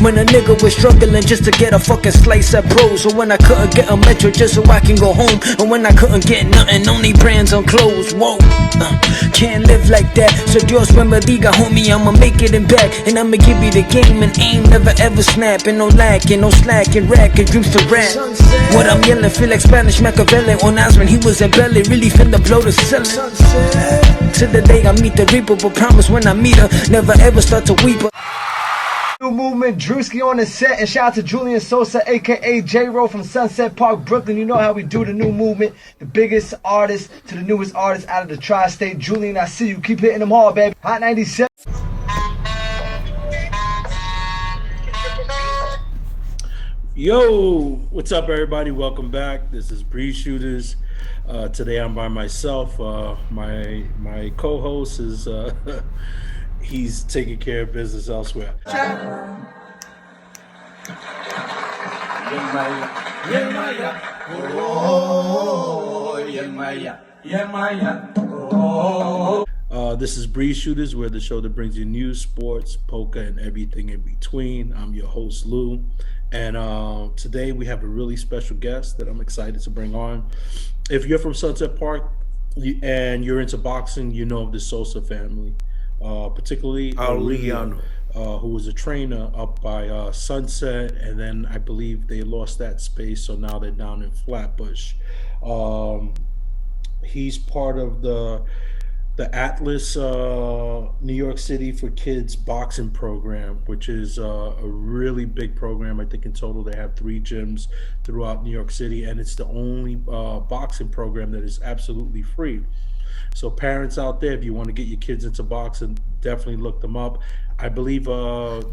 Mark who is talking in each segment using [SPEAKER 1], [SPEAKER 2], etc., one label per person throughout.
[SPEAKER 1] When a nigga was struggling just to get a fucking slice of bros. So when I couldn't get a metro just so I can go home. And when I couldn't get nothing, only brands on clothes. Whoa, can't live like that. So Dios when me diga, homie, I'ma make it and back. And I'ma give you the game and aim, never ever snap. And no lacking, no slacking, rack and dreams to rap. What I'm yelling, feel like Spanish Machiavelli. On Oz when he was in belly, really finna blow the ceiling. To the day I meet the reaper, but promise when I meet her, never ever start to weep her.
[SPEAKER 2] New movement, Drewski on the set, and shout out to Julian Sosa, aka J-Ro from Sunset Park, Brooklyn. You know how we do the new movement, the biggest artist to the newest artist out of the tri-state. Julian, I see you. Keep hitting them hard, baby. Hot 97.
[SPEAKER 3] Yo, what's up, everybody? Welcome back. This is Breeze Shooters. Today I'm by myself. My co-host is he's taking care of business elsewhere. This is Breeze Shooters, where the show that brings you news, sports, polka, and everything in between. I'm your host, Lou. And today we have a really special guest that I'm excited to bring on. If you're from Sunset Park and you're into boxing, you know of the Sosa family, particularly Julian, who was a trainer up by Sunset, and then I believe they lost that space, so now they're down in Flatbush. He's part of the Atlas New York City for Kids boxing program, which is a really big program. I think in total they have 3 gyms throughout New York City, and it's the only boxing program that is absolutely free. So parents out there, if you want to get your kids into boxing, definitely look them up. I believe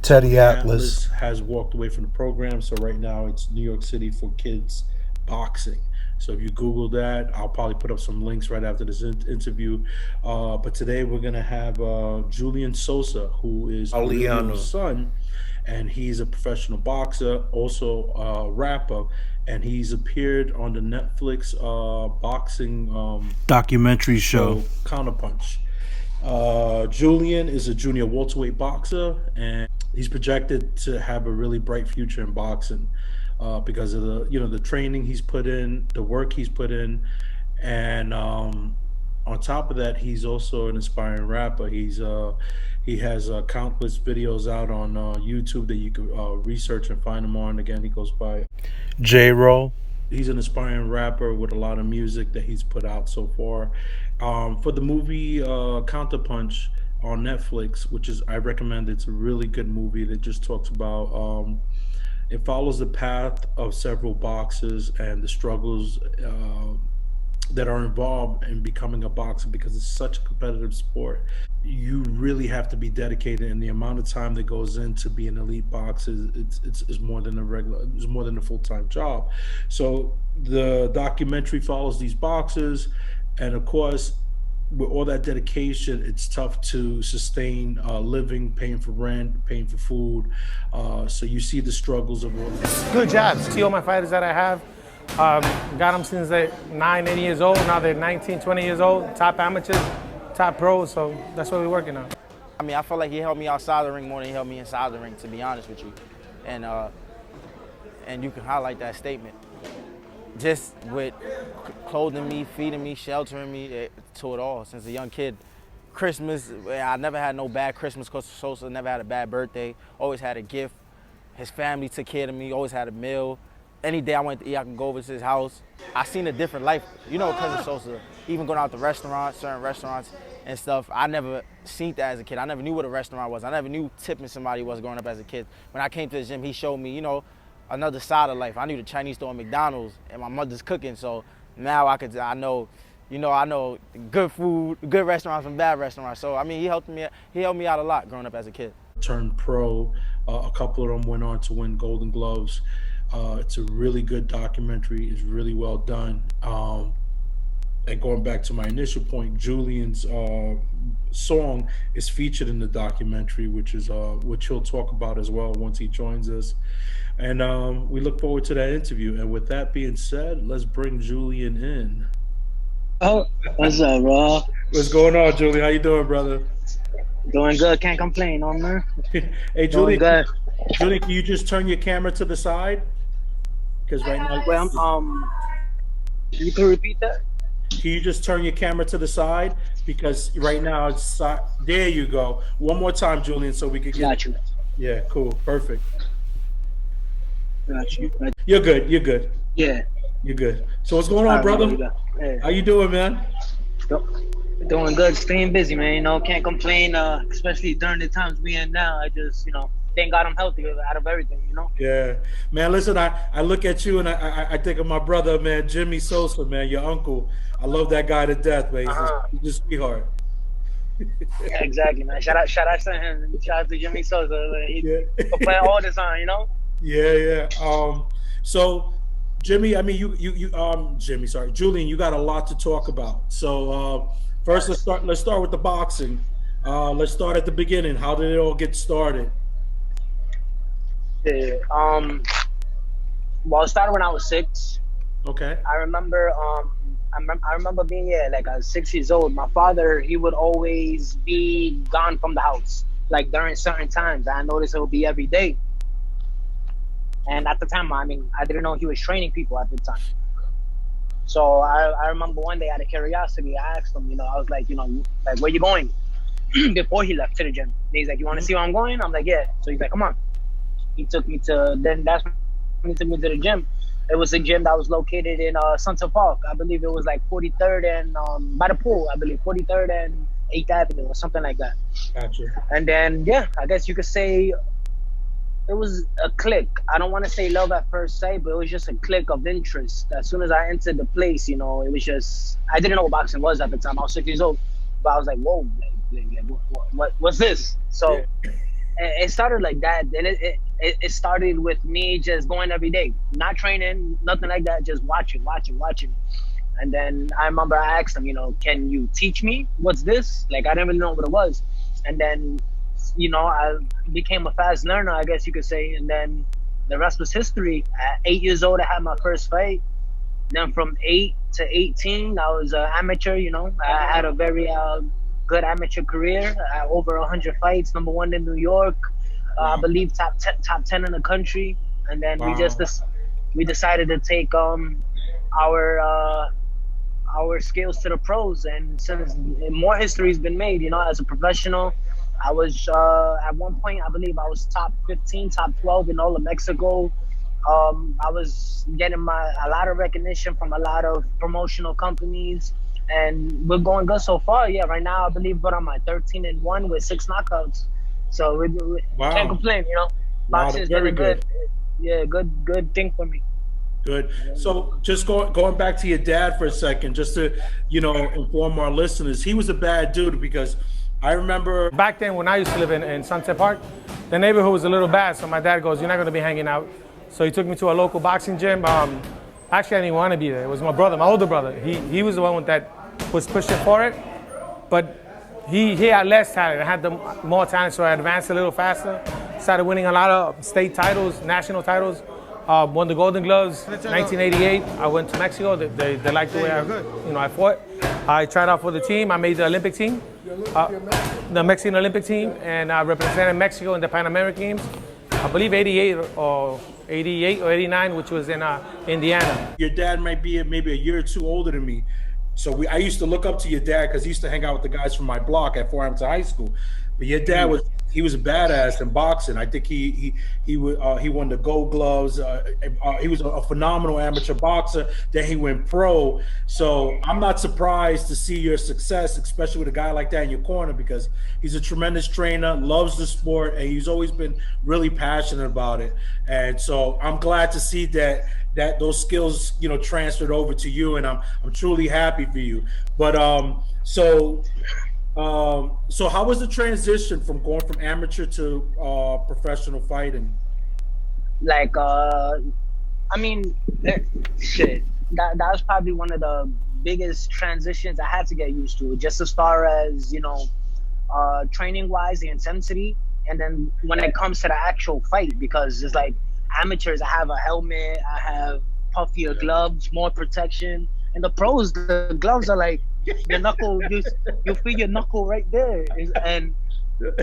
[SPEAKER 4] Teddy Atlas
[SPEAKER 3] has walked away from the program, so right now it's New York City for Kids boxing. So if you Google that, I'll probably put up some links right after this interview. But today we're going to have Julian Sosa, who is Julian's son, and he's a professional boxer, also a rapper, and he's appeared on the Netflix boxing
[SPEAKER 4] documentary show
[SPEAKER 3] Counterpunch. Julian is a junior welterweight boxer, and he's projected to have a really bright future in boxing. Because of the training he's put in, the work he's put in, and on top of that, he's also an aspiring rapper. He has countless videos out on YouTube that you can research and find him on. Again, he goes by
[SPEAKER 4] J-Ro.
[SPEAKER 3] He's an aspiring rapper with a lot of music that he's put out so far. For the movie Counterpunch on Netflix, which is, I recommend, it's a really good movie that just talks about it follows the path of several boxers and the struggles that are involved in becoming a boxer, because it's such a competitive sport. You really have to be dedicated, and the amount of time that goes into being an elite boxer it's more than a full-time job. So the documentary follows these boxers, and of course, with all that dedication, it's tough to sustain living, paying for rent, paying for food. So you see the struggles of all this.
[SPEAKER 5] Good jobs. See all my fighters that I have. Got them since they're 9, 8 years old. Now they're 19, 20 years old. Top amateurs, top pros. So that's what we're working on.
[SPEAKER 6] I mean, I feel like he helped me outside the ring more than he helped me inside the ring, to be honest with you. And you can highlight that statement. Just with clothing me, feeding me, sheltering me, to it all since a young kid. Christmas, I never had no bad Christmas because Sosa never had a bad birthday. Always had a gift. His family took care of me, always had a meal. Any day I went to eat, I can go over to his house. I seen a different life. You know, because of Sosa, even going out to restaurants, certain restaurants and stuff, I never seen that as a kid. I never knew what a restaurant was. I never knew tipping somebody was growing up as a kid. When I came to the gym, he showed me, another side of life. I knew the Chinese store at McDonald's and my mother's cooking, so now I know good food, good restaurants from bad restaurants. So I mean, he helped me out a lot growing up as a kid.
[SPEAKER 3] Turned pro. A couple of them went on to win Golden Gloves. It's a really good documentary. It's really well done. And going back to my initial point, Julian's song is featured in the documentary, which he'll talk about as well once he joins us. And we look forward to that interview. And with that being said, let's bring Julian in.
[SPEAKER 7] Oh, what's up, bro?
[SPEAKER 3] What's going on, Julian? How you doing, brother?
[SPEAKER 7] Doing good. Can't complain, man.
[SPEAKER 3] Hey, Julian, Julian, can you just turn your camera to the side? Because right now,
[SPEAKER 7] Well, you can repeat that?
[SPEAKER 3] can you just turn your camera to the side? Because right now it's there. You go. One more time, Julian, so we could get.
[SPEAKER 7] Got you.
[SPEAKER 3] Yeah, cool, perfect.
[SPEAKER 7] Got you.
[SPEAKER 3] You're good. You're good.
[SPEAKER 7] Yeah.
[SPEAKER 3] You're good. So what's going on, brother?
[SPEAKER 7] Hey.
[SPEAKER 3] How you doing, man?
[SPEAKER 7] Doing good, staying busy, man. You know, can't complain. Especially during the times we in now. I just, thank God I'm healthy out of everything. You know.
[SPEAKER 3] Yeah, man. Listen, I look at you and I think of my brother, man, Jimmy Sosa, man, your uncle. I love that guy to death, man. He's a sweetheart.
[SPEAKER 7] Yeah, exactly, man. Shout out to him. Shout out to Jimmy Sosa. He's playing all the time, you know.
[SPEAKER 3] Yeah. So Jimmy, I mean, Jimmy, sorry, Julian, you got a lot to talk about. So first, let's start with the boxing. Let's start at the beginning. How did it all get started?
[SPEAKER 7] Yeah. Well, it started when I was 6.
[SPEAKER 3] Okay.
[SPEAKER 7] I remember. I remember being like I was 6 years old. My father, he would always be gone from the house, like during certain times. I noticed it would be every day. And at the time, I mean, I didn't know he was training people at the time. So I remember one day out of curiosity, I asked him, I was like, like, where you going? Before he left to the gym. And he's like, you want to see where I'm going? I'm like, yeah. So he's like, come on. That's when he took me to the gym. It was a gym that was located in Sunset Park. I believe it was like 43rd and by the pool, I believe 43rd and 8th Avenue or something like that.
[SPEAKER 3] Gotcha.
[SPEAKER 7] And then, yeah, I guess you could say it was a click. I don't want to say love at first sight, but it was just a click of interest. As soon as I entered the place, it was just, I didn't know what boxing was at the time. I was 6 years old, but I was like, whoa, what's this? So it started like that. Then it started with me just going every day, not training, nothing like that, just watching. And then I remember I asked him, can you teach me? What's this? Like, I didn't really know what it was. And then, I became a fast learner, I guess you could say. And then the rest was history. At 8 years old, I had my first fight. Then from 8 to 18, I was an amateur, I had a very good amateur career, over 100 fights, number 1 in New York. I believe top 10 in the country. And then we decided to take our skills to the pros, and since more history has been made, as a professional. I was at one point, I believe I was top 15, top 12 in all of Mexico. I was getting a lot of recognition from a lot of promotional companies, and we're going good so far. Yeah, right now I believe we're on my 13-1 with 6 knockouts. So we can't complain, Boxing's
[SPEAKER 3] very
[SPEAKER 7] good. Yeah, good thing for me.
[SPEAKER 3] Good. So just going back to your dad for a second, just to, inform our listeners, he was a bad dude because I remember
[SPEAKER 5] back then when I used to live in Sunset Park, the neighborhood was a little bad. So my dad goes, you're not going to be hanging out. So he took me to a local boxing gym. Actually, I didn't want to be there. It was my brother, my older brother. He was the one that was pushing for it. But he had less talent. I had more talent, so I advanced a little faster. Started winning a lot of state titles, national titles. Won the Golden Gloves, 1988. I went to Mexico. They liked the way I fought. I tried out for the team. I made the Olympic team, the Mexican Olympic team, and I represented Mexico in the Pan American Games. I believe 88 or 89, which was in Indiana.
[SPEAKER 3] Your dad might be maybe a year or two older than me. So I used to look up to your dad because he used to hang out with the guys from my block at Fort Hampton High School. But your dad was a badass in boxing. I think he won the Gold Gloves. He was a phenomenal amateur boxer. Then he went pro. So I'm not surprised to see your success, especially with a guy like that in your corner, because he's a tremendous trainer, loves the sport, and he's always been really passionate about it. And so I'm glad to see that those skills, transferred over to you, and I'm truly happy for you. But so how was the transition from going from amateur to professional fighting?
[SPEAKER 7] Like, I mean, shit. That was probably one of the biggest transitions I had to get used to, just as far as, training wise, the intensity. And then when it comes to the actual fight, because it's like amateurs, I have a helmet, I have puffier gloves, more protection. And the pros, the gloves are like, your knuckle, you feel your knuckle right there, and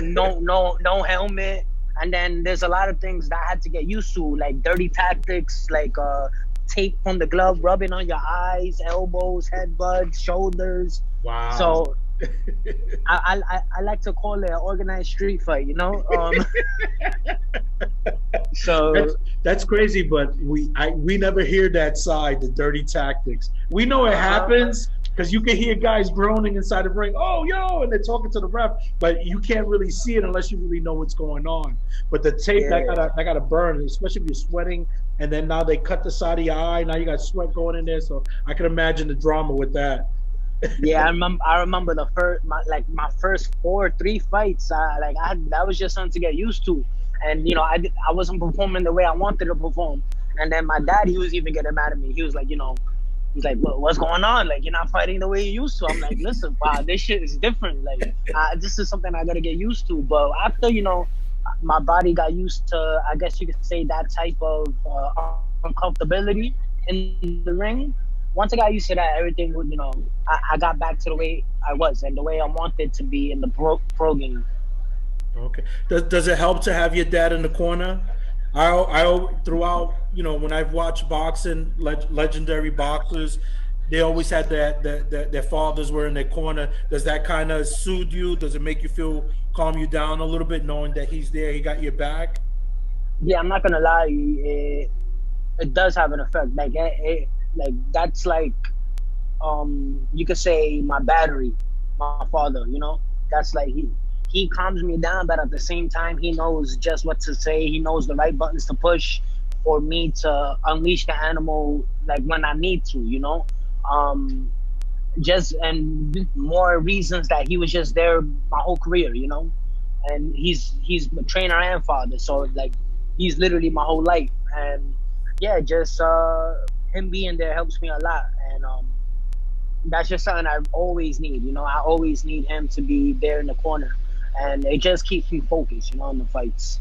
[SPEAKER 7] no helmet. And then there's a lot of things that I had to get used to, like dirty tactics, like tape from the glove, rubbing on your eyes, elbows, headbutts, shoulders.
[SPEAKER 3] Wow.
[SPEAKER 7] So I like to call it an organized street fight, you know. So
[SPEAKER 3] That's crazy, but we never hear that side, the dirty tactics. We know it
[SPEAKER 7] uh,
[SPEAKER 3] happens because you can hear guys groaning inside the ring, oh yo, and they're talking to the ref, but you can't really see it unless you really know what's going on. But the tape that gotta burn, especially if you're sweating, and then now they cut the side of your eye. Now you got sweat going in there, so I can imagine the drama with that.
[SPEAKER 7] yeah, I remember my first 4 or 3 fights. That was just something to get used to, and I wasn't performing the way I wanted to perform. And then my dad, he was even getting mad at me. He was like, he's like, what's going on? Like, you're not fighting the way you used to. I'm like, listen, wow, this shit is different. Like, this is something I gotta get used to. But after, my body got used to, I guess you could say, that type of uncomfortability in the ring. Once I got used to that, everything would, I got back to the way I was and the way I wanted to be in the pro game.
[SPEAKER 3] Okay. Does it help to have your dad in the corner? Throughout, when I've watched boxing, legendary boxers, they always had their fathers were in their corner. Does that kind of soothe you? Does it make you feel, calm you down a little bit, knowing that he's there, he got your back?
[SPEAKER 7] Yeah, I'm not gonna lie, it does have an effect. Like that's like, you could say my battery, my father. That's like he calms me down, but at the same time, he knows just what to say. He knows the right buttons to push for me to unleash the animal, like when I need to. Just and more reasons that he was just there my whole career. And he's a trainer and father, so like he's literally my whole life. And yeah, just him being there helps me a lot. And that's just something I always need. I always need him to be there in the corner, and it just keeps me focused, in the fights.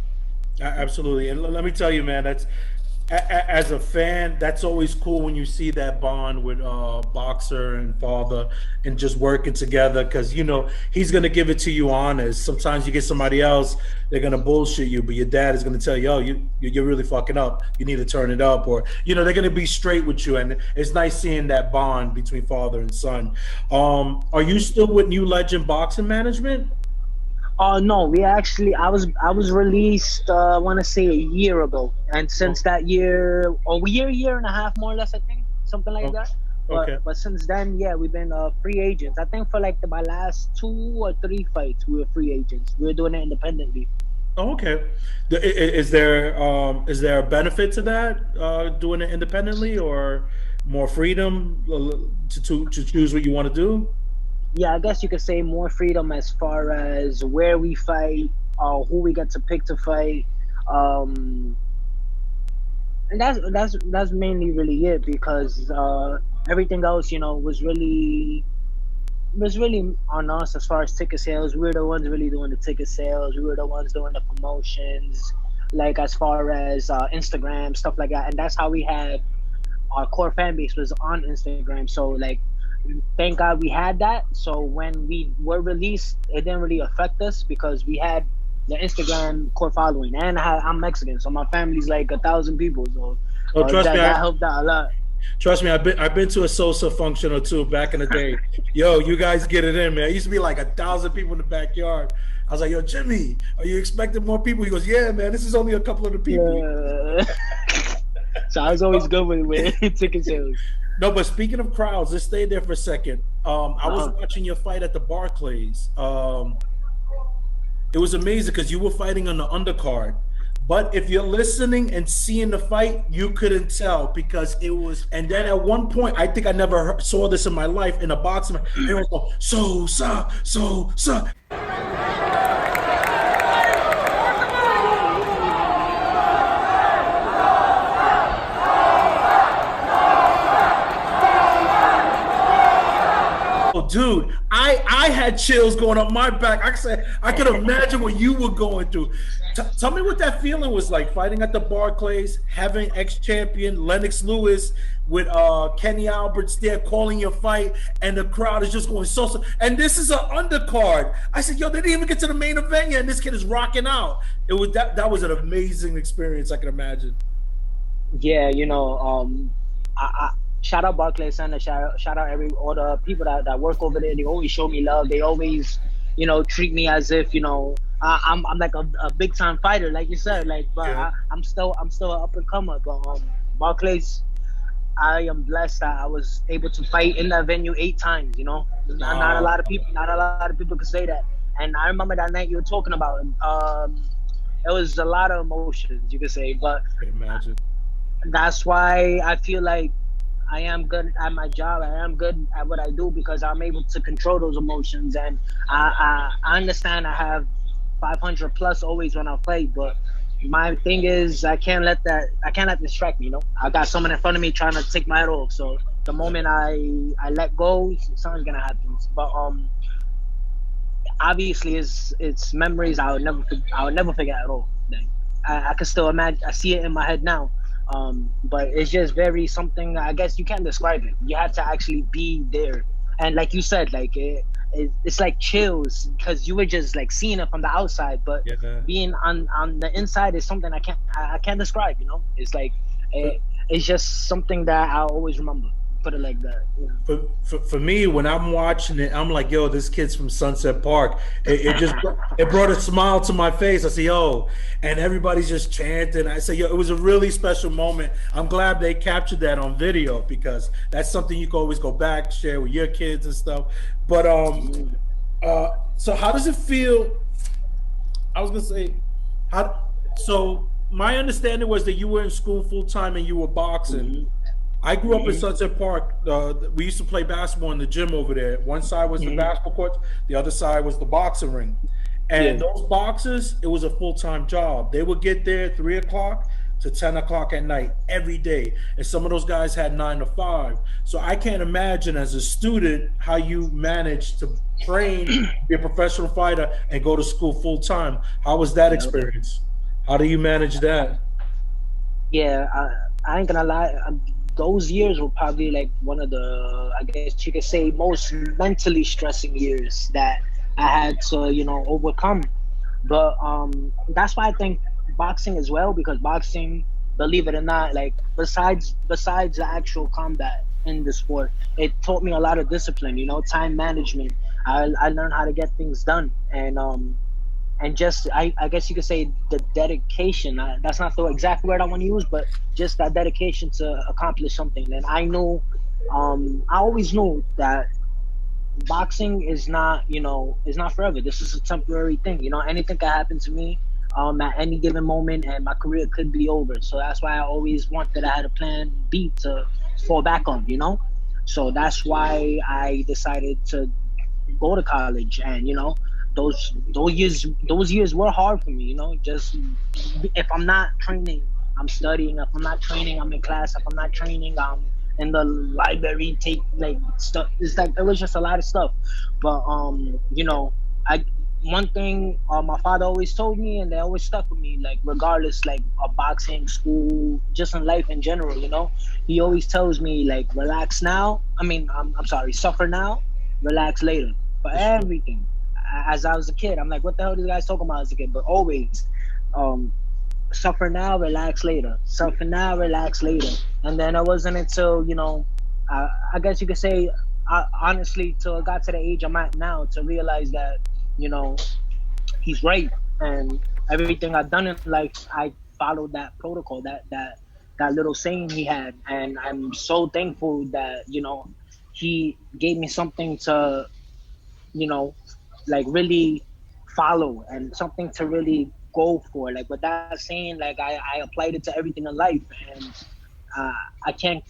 [SPEAKER 3] Absolutely. And let me tell you, man, that's as a fan, that's always cool when you see that bond with boxer and father and just working together, because he's gonna give it to you honest. Sometimes you get somebody else, they're gonna bullshit you, but your dad is gonna tell you, oh, you're really fucking up, you need to turn it up, or they're gonna be straight with you. And it's nice seeing that bond between father and son. Are you still with New Legend Boxing Management?
[SPEAKER 7] No, I was released, I want to say a year ago, and since that year, or year and a half, more or less, I think, something like that.
[SPEAKER 3] Okay.
[SPEAKER 7] But since then, yeah, we've been free agents. I think for like my last 2 or 3 fights, we were free agents. We were doing it independently.
[SPEAKER 3] Oh, okay. Is there a benefit to that, doing it independently, or more freedom to choose what you want to do?
[SPEAKER 7] Yeah, I guess you could say more freedom as far as where we fight, who we get to pick to fight, and that's mainly really it, because everything else, was really on us as far as ticket sales. We were the ones really doing the ticket sales. We were the ones doing the promotions, like as far as Instagram, stuff like that. And that's how we had our core fan base, was on Instagram. So like, thank God we had that. So when we were released, it didn't really affect us because we had the Instagram core following, and I'm Mexican, so my family's like 1,000 people. So that helped out a lot.
[SPEAKER 3] Trust me, I've been to a Sosa function or two back in the day. Yo, you guys get it in, man. It used to be like 1,000 people in the backyard. I was like, yo, Jimmy, are you expecting more people? He goes, yeah, man, this is only a couple of the people.
[SPEAKER 7] So I was always good with ticket sales.
[SPEAKER 3] No, but speaking of crowds, let's stay there for a second. I was watching your fight at the Barclays. It was amazing because you were fighting on the undercard. But if you're listening and seeing the fight, you couldn't tell because it was. And then at one point, I think I never saw this in my life in a boxing. Everyone go, Sosa, Sosa. dude, I had chills going up my back. I could imagine what you were going through. Tell me what that feeling was like, fighting at the Barclays, having ex-champion Lennox Lewis with Kenny Alberts there calling your fight, and the crowd is just going Sosa. And this is an undercard. I said, yo, they didn't even get to the main event yet, and this kid is rocking out. It was that was an amazing experience, I can imagine.
[SPEAKER 7] Yeah, I shout out Barclays Center, shout out all the people that work over there. They always show me love. They always, treat me as if, I'm like a big time fighter, like you said, but
[SPEAKER 3] Yeah.
[SPEAKER 7] I'm still an up and comer. But Barclays, I am blessed that I was able to fight in that venue 8 times. Not a lot of people could say that. And I remember that night you were talking about. It was a lot of emotions, you could say, but
[SPEAKER 3] I can imagine.
[SPEAKER 7] that's why I feel like I am good at my job. I am good at what I do because I'm able to control those emotions. And I understand I have 500 plus always when I fight, but my thing is I can't let that distract me. I got someone in front of me trying to take my head off. So the moment I let go, something's gonna happen. But obviously it's memories I would never forget at all. Like, I can still imagine. I see it in my head now. But it's just very something. I guess you can't describe it. You have to actually be there. And like you said, like it's like chills because you were just like seeing it from the outside, but
[SPEAKER 3] Yeah.
[SPEAKER 7] being on the inside is something I can't describe. It's like it's just something that I'll always remember. Put it like that.
[SPEAKER 3] For me, when I'm watching it, I'm like, yo, this kid's from Sunset Park. It brought a smile to my face. I say, yo, and everybody's just chanting. I say, yo, it was a really special moment. I'm glad they captured that on video because that's something you can always go back, share with your kids and stuff. But so how does it feel? I was gonna say, so my understanding was that you were in school full time and you were boxing.
[SPEAKER 7] Mm-hmm.
[SPEAKER 3] I grew up in Sunset Park. We used to play basketball in the gym over there. One side was the basketball court, the other side was the boxing ring. And those boxers, it was a full-time job. They would get there 3 o'clock to 10 o'clock at night every day. And some of those guys had 9 to 5. So I can't imagine as a student how you managed to train, be a professional fighter, and go to school full-time. How was that experience? How do you manage that?
[SPEAKER 7] Yeah, I ain't gonna lie. Those years were probably like one of the, I guess you could say, most mentally stressing years that I had to, overcome. But that's why I think boxing as well, because boxing, believe it or not, like besides the actual combat in the sport, it taught me a lot of discipline, time management. I learned how to get things done, and just I guess you could say the dedication. That's not the exact word I want to use, but just that dedication to accomplish something. And I knew, I always knew that boxing is not forever. This is a temporary thing. Anything can happen to me at any given moment, and my career could be over. So that's why I always wanted I had a plan B to fall back on. So that's why I decided to go to college, and those years were hard for me. Just if I'm not training, I'm studying. If I'm not training, I'm in class. If I'm not training, I'm in the library. Take like stuff. It's like it was just a lot of stuff. But I one thing my father always told me, and they always stuck with me. Like regardless, like of boxing, school, just in life in general. He always tells me like relax now. I'm sorry, suffer now, relax later for everything. As I was a kid, I'm like, what the hell are these guys talking about as a kid? But always, suffer now, relax later. Suffer now, relax later. And then it wasn't until, I guess you could say, honestly, till I got to the age I'm at now to realize that, he's right. And everything I've done in life, I followed that protocol, that little saying he had. And I'm so thankful that, he gave me something to, like really follow and something to really go for. Like with that saying, like I applied it to everything in life, and I can't,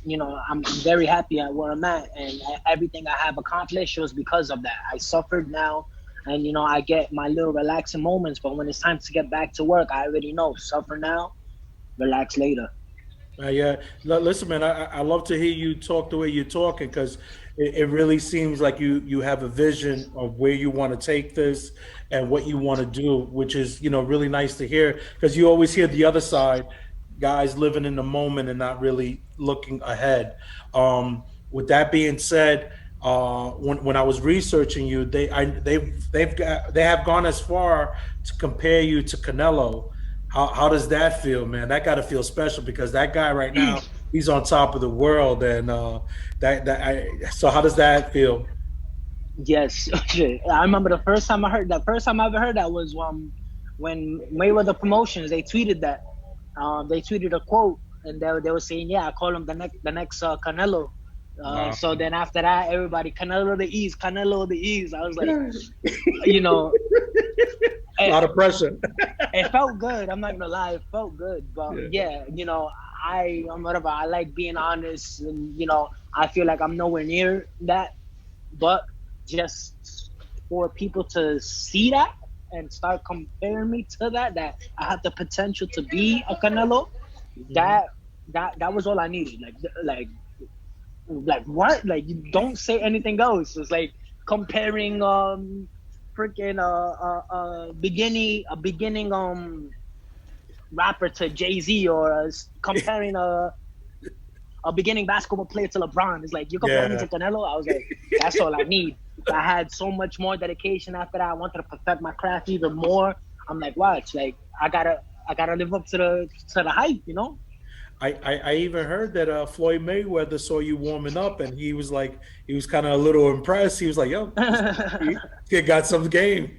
[SPEAKER 7] I'm very happy at where I'm at, and everything I have accomplished was because of that. I suffered now, and I get my little relaxing moments, but when it's time to get back to work, I already know, suffer now, relax later.
[SPEAKER 3] Yeah, listen, man. I love to hear you talk the way you're talking because it really seems like you have a vision of where you want to take this and what you want to do, which is really nice to hear because you always hear the other side, guys living in the moment and not really looking ahead. With that being said, when I was researching you, they have gone as far to compare you to Canelo. How does that feel, man? That got to feel special because that guy right now he's on top of the world, and so how does that feel?
[SPEAKER 7] Yes, shit. I remember the first time I heard that. First time I ever heard that was when Mayweather Promotions they tweeted that. They tweeted a quote and they were saying, "Yeah, I call him the next Canelo."
[SPEAKER 3] Wow,
[SPEAKER 7] So then after that, everybody Canelo the East, Canelo the East. I was like, you know,
[SPEAKER 3] a
[SPEAKER 7] it,
[SPEAKER 3] lot of pressure.
[SPEAKER 7] it felt good. I'm not gonna lie, it felt good. But
[SPEAKER 3] Yeah.
[SPEAKER 7] yeah, I'm whatever. I like being honest, and I feel like I'm nowhere near that. But just for people to see that and start comparing me to that I have the potential to be a Canelo,
[SPEAKER 3] Mhm.
[SPEAKER 7] that was all I needed. Like what? Like you don't say anything else. It's like comparing freaking a beginning rapper to Jay-Z, or comparing a beginning basketball player to LeBron. It's like you're comparing me
[SPEAKER 3] Yeah.
[SPEAKER 7] to Canelo. I was like, that's all I need. I had so much more dedication after that. I wanted to perfect my craft even more. I'm like, watch, like I gotta live up to the hype.
[SPEAKER 3] I even heard that Floyd Mayweather saw you warming up, and he was kind of a little impressed. He was like, "Yo, this kid got some game."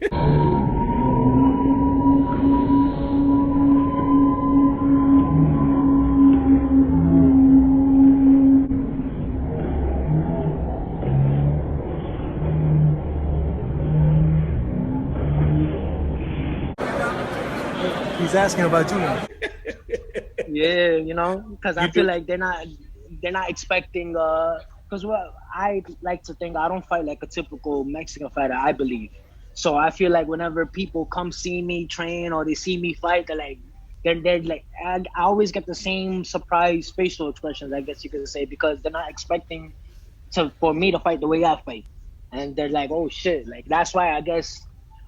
[SPEAKER 2] He's asking about Julian.
[SPEAKER 7] Yeah, because I
[SPEAKER 3] You
[SPEAKER 7] feel
[SPEAKER 3] do.
[SPEAKER 7] like they're not expecting. Because what I like to think, I don't fight like a typical Mexican fighter. I believe. So I feel like whenever people come see me train or they see me fight, they're like, I always get the same surprise facial expressions, I guess you could say, because they're not expecting for me to fight the way I fight, and they're like, oh shit, like that's why I guess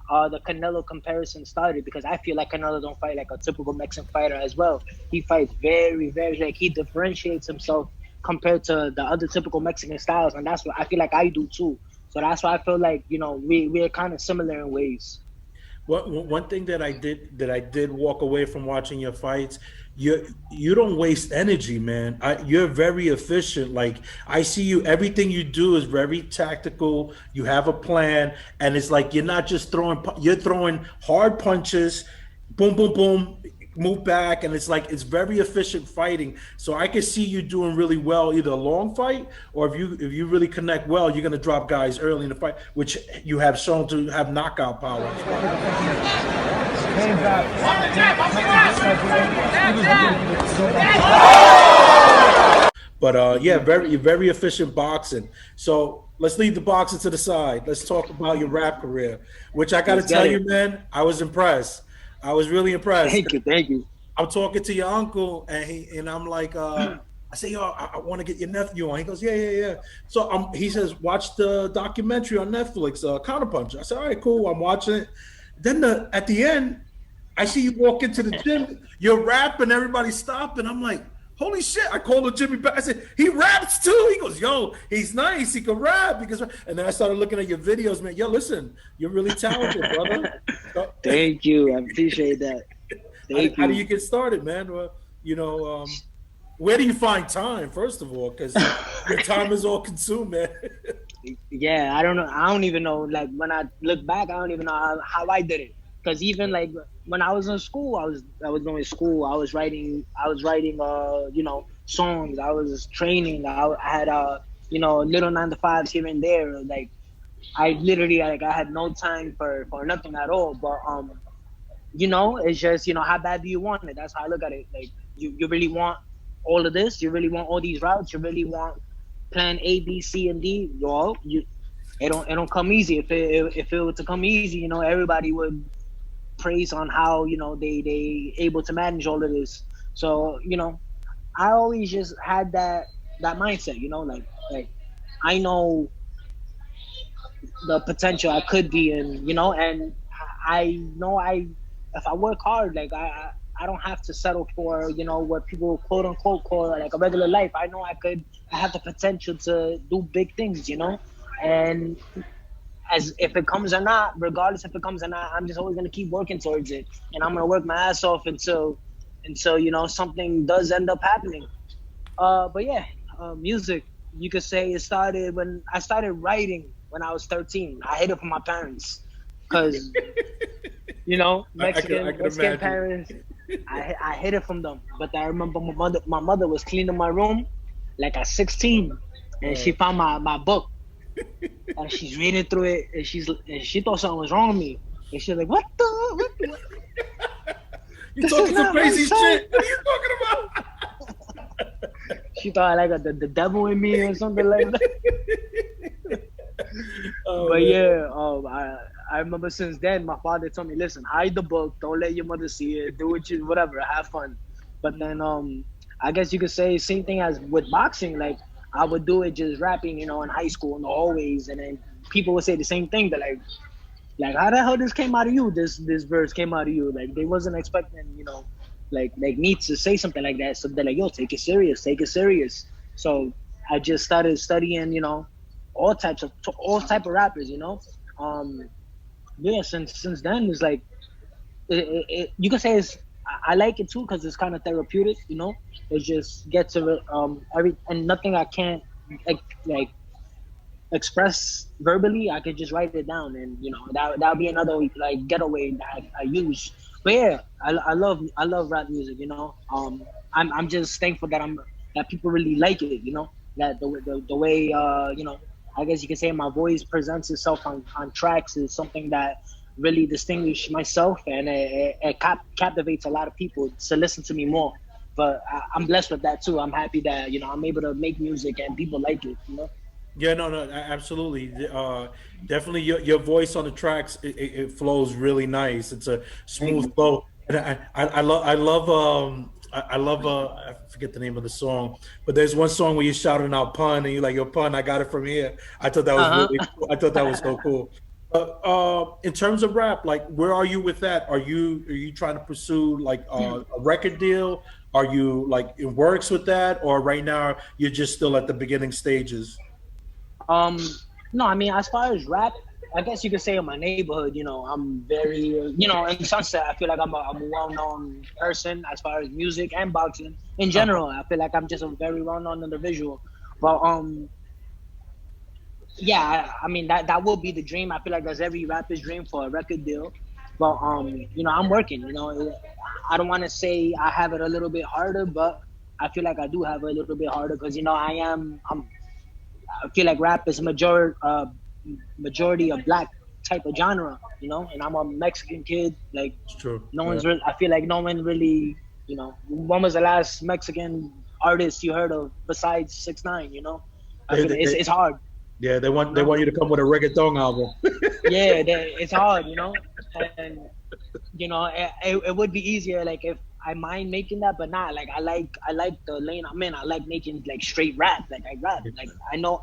[SPEAKER 7] the Canelo comparison started, because I feel like Canelo don't fight like a typical Mexican fighter as well. He fights very, very, like he differentiates himself compared to the other typical Mexican styles, and that's what I feel like I do too. So that's why I feel like we're kind of similar in ways.
[SPEAKER 3] One thing that I did walk away from watching your fights, you don't waste energy, man. You're very efficient. Like I see you, everything you do is very tactical. You have a plan, and it's like you're not just you're throwing hard punches, boom, boom, boom, move back, and it's like it's very efficient fighting. So I can see you doing really well, either a long fight or if you really connect well, you're gonna drop guys early in the fight, which you have shown to have knockout power as well. But yeah, very efficient boxing. So let's leave the boxing to the side. Let's talk about your rap career, which I got to
[SPEAKER 7] Let's get
[SPEAKER 3] tell you,
[SPEAKER 7] it.
[SPEAKER 3] man, I was impressed. I was really impressed.
[SPEAKER 7] Thank you, thank you.
[SPEAKER 3] I'm talking to your uncle, and I'm like, I say, yo, I want to get your nephew on. He goes, yeah, yeah, yeah. So he says, watch the documentary on Netflix, Counterpunch. I said, all right, cool. I'm watching it. Then at the end, I see you walk into the gym, you're rapping, everybody stopping. I'm like, holy shit. I called him Jimmy back. I said, he raps too. He goes, yo, he's nice. He can rap. And then I started looking at your videos, man. Yo, listen, you're really talented, brother. So,
[SPEAKER 7] Thank you. I appreciate that. Thank
[SPEAKER 3] how do
[SPEAKER 7] you.
[SPEAKER 3] you get started, man? Well, where do you find time, first of all? Because your time is all consumed, man.
[SPEAKER 7] Yeah, I don't know. I don't even know. Like when I look back, I don't even know how I did it. Because even like when I was in school, I was doing school. I was writing songs. I was training. I had little 9 to 5s here and there. Like I literally I had no time for nothing at all. But it's just how bad do you want it? That's how I look at it. Like you really want all of this? You really want all these routes? You really want plan A, B, C, and D? Well, it don't come easy. If it were to come easy, everybody would praise on how they able to manage all of this. So I always just had that mindset, like I know the potential I could be in, and I know if I work hard, like I don't have to settle for what people quote unquote call like a regular life. I know I have the potential to do big things, and as if it comes or not, regardless if it comes or not, I'm just always gonna keep working towards it, and I'm gonna work my ass off until something does end up happening. But yeah, music. You could say it started when I started writing when I was 13. I hid it from my parents, cause
[SPEAKER 3] I can
[SPEAKER 7] Mexican
[SPEAKER 3] imagine.
[SPEAKER 7] parents. I hid it from them. But I remember my mother was cleaning my room, like at 16, and she found my book, and she's reading through it, and she thought something was wrong with me, and she's like, what?
[SPEAKER 3] You
[SPEAKER 7] This is
[SPEAKER 3] talking some
[SPEAKER 7] not my
[SPEAKER 3] crazy
[SPEAKER 7] son.
[SPEAKER 3] shit? What are you talking about?
[SPEAKER 7] She thought I got the devil in me or something like that.
[SPEAKER 3] Oh
[SPEAKER 7] But
[SPEAKER 3] man.
[SPEAKER 7] yeah, I remember since then my father told me, listen, hide the book, don't let your mother see it, do what you whatever, have fun. But then I guess you could say same thing as with boxing. Like I would do it just rapping, in high school in the hallways, and then people would say the same thing. They're like how the hell this came out of you? This verse came out of you. Like they wasn't expecting, like me to say something like that. So they're like, yo, take it serious, take it serious. So I just started studying, all type of rappers, Um, yeah, since then it's like you can say it's I like it too because it's kind of therapeutic, It just gets to every and nothing I can't like express verbally. I could just write it down, and that'll be another like getaway that I use. But yeah, I love rap music. I'm just thankful that people really like it. That the way I guess you can say my voice presents itself on tracks is something that really distinguish myself, and it captivates a lot of people to listen to me more. But I'm blessed with that too. I'm happy that I'm able to make music and people like it.
[SPEAKER 3] Yeah, no, no, absolutely. Definitely, your voice on the tracks it flows really nice. It's a
[SPEAKER 7] Thank
[SPEAKER 3] smooth
[SPEAKER 7] you.
[SPEAKER 3] flow, and I love I forget the name of the song, but there's one song where you're shouting out pun and you're like, "Yo, pun, I got it from here." I thought that was
[SPEAKER 7] Uh
[SPEAKER 3] really cool. I thought that was so cool. In terms of rap, like, where are you with that? Are you trying to pursue like a record deal? Are you like in works with that, or right now you're just still at the beginning stages?
[SPEAKER 7] Um, no, I mean, as far as rap, I guess you could say in my neighborhood, I'm very, in Sunset, I feel like I'm a well-known person as far as music and boxing in
[SPEAKER 3] Uh-huh.
[SPEAKER 7] general. I feel like I'm just a very well-known individual. But yeah, I mean that will be the dream. I feel like that's every rapper's dream for a record deal. But I'm working. I don't want to say I have it a little bit harder, but I feel like I do have it a little bit harder because I feel like rap is majority of black type of genre, and I'm a Mexican kid. Like
[SPEAKER 3] It's true.
[SPEAKER 7] no
[SPEAKER 3] Yeah.
[SPEAKER 7] one's really, I feel like no one really, when was the last Mexican artist you heard of besides 6ix9ine? I
[SPEAKER 3] They,
[SPEAKER 7] feel
[SPEAKER 3] they,
[SPEAKER 7] like it's
[SPEAKER 3] they-
[SPEAKER 7] it's hard,
[SPEAKER 3] yeah, they
[SPEAKER 7] you
[SPEAKER 3] want
[SPEAKER 7] know.
[SPEAKER 3] you to come with a reggaeton album.
[SPEAKER 7] Yeah, it's hard, and it would be easier like if I mind making that, but not like I like the lane I'm in. I like making like straight rap. Like I rap. Like I know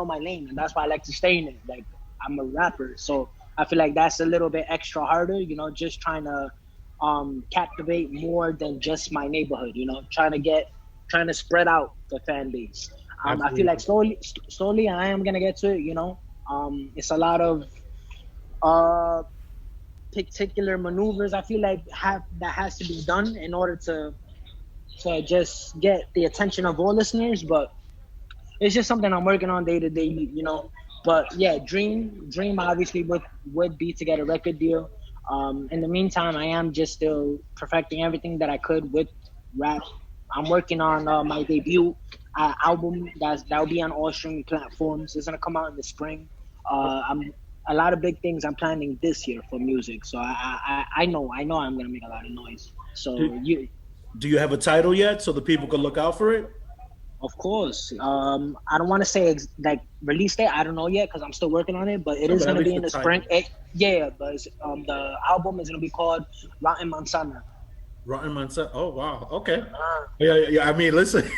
[SPEAKER 7] my lane, and that's why I like to stay in it. Like I'm a rapper, so I feel like that's a little bit extra harder. Just trying to captivate more than just my neighborhood. Trying to spread out the fan base. I feel like
[SPEAKER 3] Absolutely.
[SPEAKER 7] slowly I am gonna get to it. It's a lot of uh particular maneuvers I feel like have that has to be done in order to just get the attention of all listeners. But it's just something I'm working on day to day, But yeah, dream obviously would be to get a record deal. In the meantime, I am just still perfecting everything that I could with rap. I'm working on my debut album that'll be on all streaming platforms. It's gonna come out in the spring. I'm a lot of big things I'm planning this year for music. So I know I'm gonna make a lot of noise.
[SPEAKER 3] Do,
[SPEAKER 7] So you
[SPEAKER 3] do you have a title yet so the people can look out for it?
[SPEAKER 7] Of course. I don't want to say like release date. I don't know yet because I'm still working on it. But it
[SPEAKER 3] No,
[SPEAKER 7] is
[SPEAKER 3] but at
[SPEAKER 7] gonna
[SPEAKER 3] least
[SPEAKER 7] be
[SPEAKER 3] the
[SPEAKER 7] in the spring.
[SPEAKER 3] title.
[SPEAKER 7] Yeah, but the album is gonna be called Rotten Manzana.
[SPEAKER 3] Rotten Mindset. Oh wow. Okay. Yeah. I mean, listen,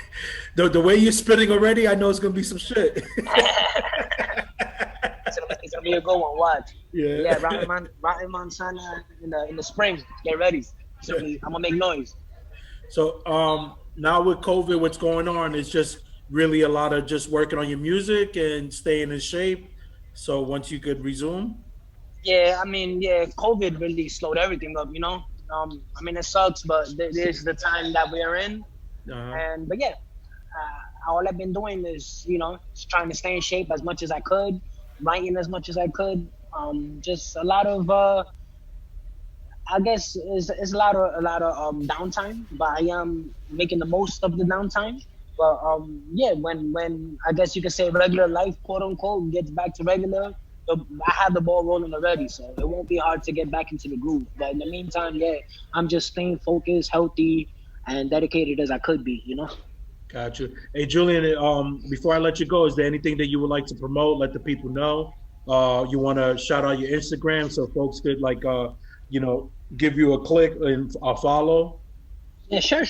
[SPEAKER 3] the way you're spitting already, I know it's gonna be some shit.
[SPEAKER 7] It's gonna be a good one. Watch.
[SPEAKER 3] Yeah.
[SPEAKER 7] Yeah, Rotten Montana in the spring. Get ready. I'm gonna make noise.
[SPEAKER 3] So now with COVID, what's going on is just really a lot of just working on your music and staying in shape. So once you could resume.
[SPEAKER 7] Yeah, I mean, yeah, COVID really slowed everything up. I mean, it sucks, but this is the time that we're in.
[SPEAKER 3] Uh-huh.
[SPEAKER 7] But yeah, all I've been doing is just trying to stay in shape as much as I could, writing as much as I could. Just a lot of I guess it's a lot of downtime, but I am making the most of the downtime. But yeah, when I guess you could say regular life, quote unquote, gets back to regular, I have the ball rolling already, so it won't be hard to get back into the groove. But in the meantime, yeah, I'm just staying focused, healthy, and dedicated as I could be.
[SPEAKER 3] Got you. Hey, Julian, before I let you go, is there anything that you would like to promote, let the people know? You want to shout out your Instagram so folks could give you a click and a follow?
[SPEAKER 7] Yeah, sure.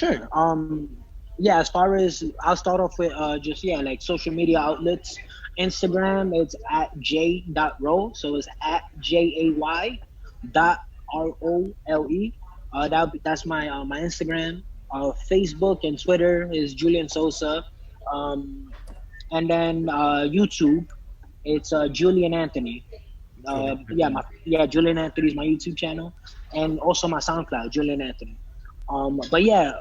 [SPEAKER 7] Yeah, as far as I'll start off with just like social media outlets. Instagram, it's at j.role, so it's at JAY.ROLE. That's my Instagram. Facebook and Twitter is Julian Sosa, and then YouTube, it's Julian Anthony. Julian Anthony is my YouTube channel, and also my SoundCloud, Julian Anthony. But yeah,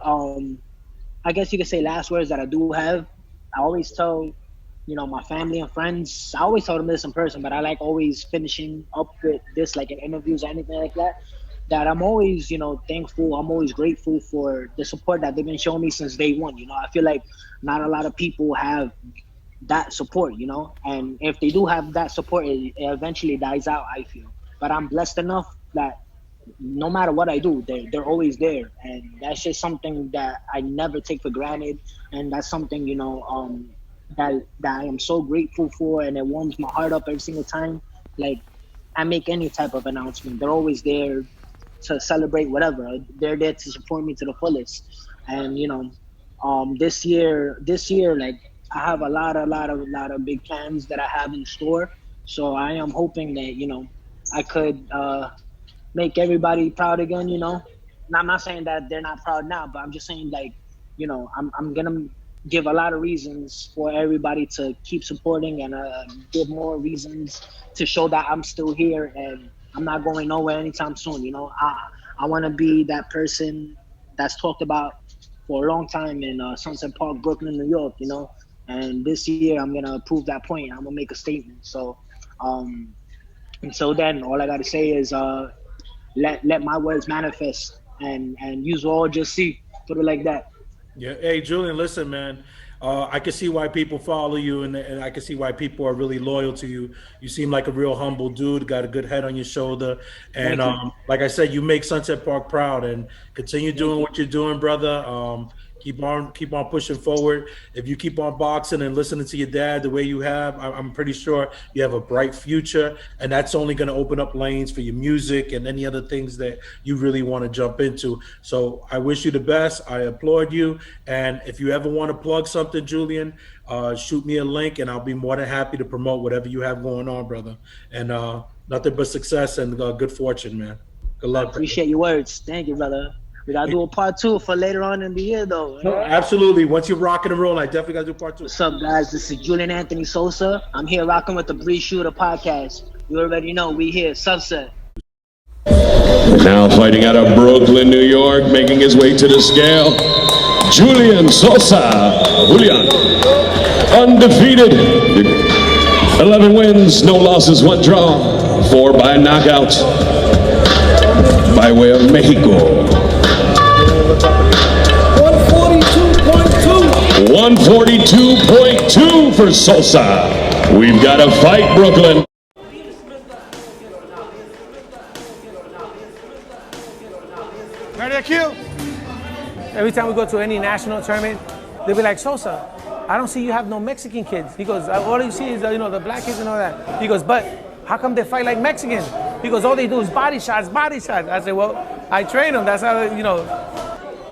[SPEAKER 7] I guess you could say last words that I do have. I always tell, my family and friends. I always tell them this in person, but I like always finishing up with this, like in interviews or anything like that. That I'm always, thankful. I'm always grateful for the support that they've been showing me since day one. I feel like not a lot of people have that support, and if they do have that support, it eventually dies out, I feel. But I'm blessed enough that no matter what I do, they're always there, and that's just something that I never take for granted, and that's something that I am so grateful for, and it warms my heart up every single time. Like I make any type of announcement, they're always there to celebrate whatever. They're there to support me to the fullest, and this year, like I have a lot of big plans that I have in store. So I am hoping that I could make everybody proud again. And I'm not saying that they're not proud now, but I'm just saying like I'm gonna give a lot of reasons for everybody to keep supporting, and give more reasons to show that I'm still here and I'm not going nowhere anytime soon. I want to be that person that's talked about for a long time in Sunset Park, Brooklyn, New York. And this year I'm gonna prove that point. I'm gonna make a statement. So, until then, all I gotta say is let my words manifest, and use all just see. Put it like that.
[SPEAKER 3] Yeah. Hey, Julian, listen, man. I can see why people follow you, and I can see why people are really loyal to you. You seem like a real humble dude, got a good head on your shoulder, and like I said, you make Sunset Park proud. And continue doing what you're doing, brother. Keep on pushing forward. If you keep on boxing and listening to your dad the way you have, I'm pretty sure you have a bright future, and that's only going to open up lanes for your music and any other things that you really want to jump into. So I wish you the best. I applaud you. And if you ever want to plug something, Julian, shoot me a link, and I'll be more than happy to promote whatever you have going on, brother. And nothing but success and good fortune, man. Good luck.
[SPEAKER 7] I appreciate your words. Thank you, brother. We gotta do a part 2 for later on in the year, though.
[SPEAKER 3] No, absolutely. Once you're rocking and rolling, I definitely gotta do part 2.
[SPEAKER 7] What's up, guys? This is Julian Anthony Sosa. I'm here rocking with the Bree Shooter podcast. You already know we here, Sunset.
[SPEAKER 8] Now fighting out of Brooklyn, New York, making his way to the scale, Julian Sosa. Julian, undefeated. 11 wins, no losses, 1 draw, 4 by knockout. By way of Mexico. 142.2 for Sosa. We've got to fight, Brooklyn.
[SPEAKER 5] Ready to kill? Every time we go to any national tournament, they'll be like, Sosa, I don't see you have no Mexican kids. He goes, all you see is the black kids and all that. He goes, but how come they fight like Mexicans? He goes, all they do is body shots. I say, well, I train them. That's how,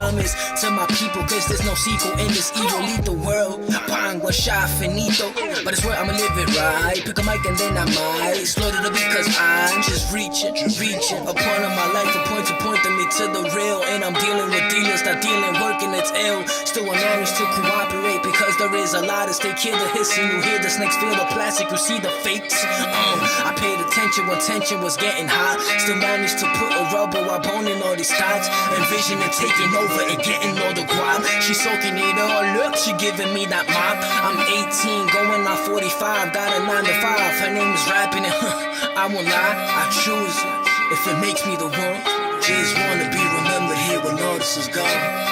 [SPEAKER 1] Promise to my people, cause there's no sequel in this evil lethal world. Pang one shot finito, but I swear I'ma live it right. Pick a mic and then I might slaughter the beat, cause I'm just reaching. A point of my life, a point to me to the real. And I'm dealing with dealers, not dealing, working, it's ill. Still I manage to cooperate, because there is a lot at stake. Hear the hissing, you hear the snakes, feel the plastic, you see the fakes. I paid attention when tension was getting hot. Still managed to put a rubber while boning all these thoughts. Envisioning taking over and getting all the guap. She soaking it all up, she giving me that mop. I'm 18, going on 45, got a 9 to 5. Her name is rapping and I won't lie, I choose it if it makes me the one. Just wanna be remembered here when all this is gone.